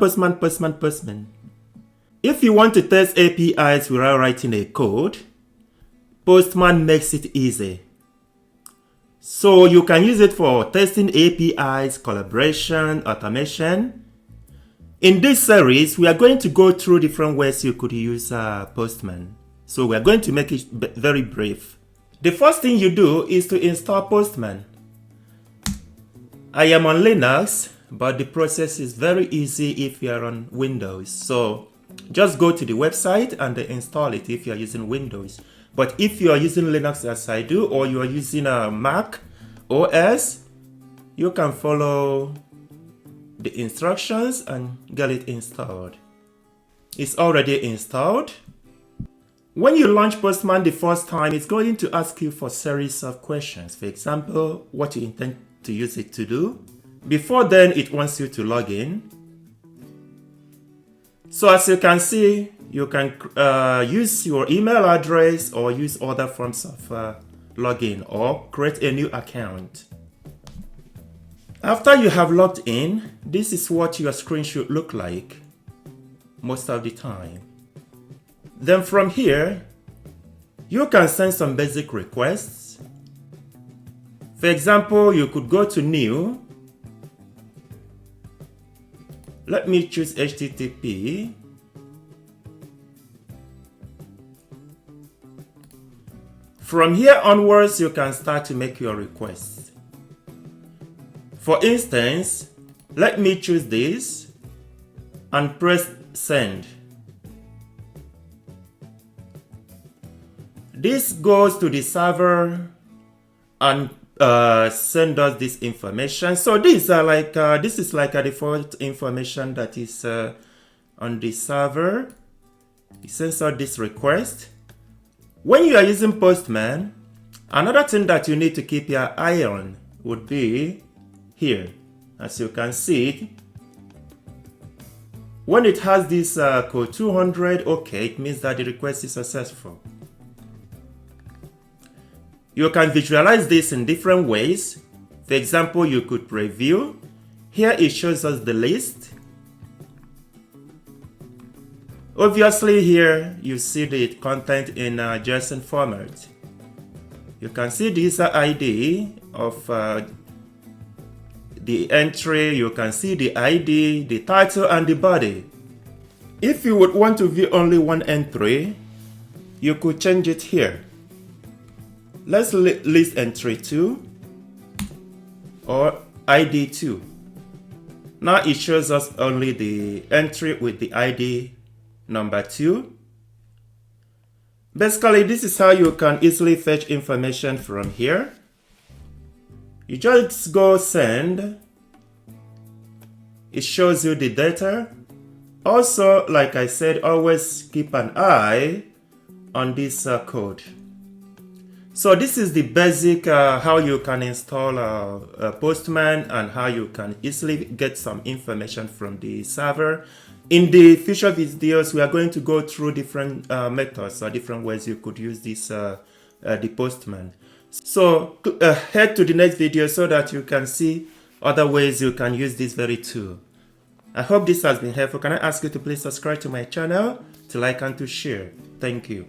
Postman. If you want to test APIs without writing a code, Postman makes it easy. So you can use it for testing APIs, collaboration, automation. In this series, we are going to go through different ways you could use Postman. So we are going to make it very brief. The first thing you do is to install Postman. I am on Linux, but the process is very easy if you are on Windows. So just go to the website and install it if you are using Windows. But if you are using Linux as I do, or you are using a Mac OS, you can follow the instructions and get it installed. It's already installed. When you launch Postman the first time, it's going to ask you for a series of questions. For example, what you intend to use it to do. Before then, it wants you to log in. So as you can see, you can use your email address or use other forms of login or create a new account. After you have logged in, this is what your screen should look like most of the time. Then from here, you can send some basic requests. For example, you could go to new. Let me choose HTTP. From here onwards, you can start to make your requests. For instance, let me choose this and press send. This goes to the server and send us this information. So these are like this is like a default information that is on the server. It sends out this request. When you are using Postman, another thing that you need to keep your eye on would be here. As you can see, when it has this code 200, okay, it means that the request is successful. You can visualize this in different ways. For example, you could preview. Here it shows us the list. Obviously here you see the content in JSON format. You can see the user ID of the entry. You can see the ID, the title and the body. If you would want to view only one entry, you could change it here. Let's list entry 2 or ID 2. Now it shows us only the entry with the ID number 2. Basically, this is how you can easily fetch information from here. You just go send. It shows you the data. Also, like I said, always keep an eye on this code. So this is the basic how you can install Postman and how you can easily get some information from the server. In the future videos, we are going to go through different methods or different ways you could use this the Postman. So head to the next video so that you can see other ways you can use this very tool. I hope this has been helpful. Can I ask you to please subscribe to my channel, to like and to share. Thank you.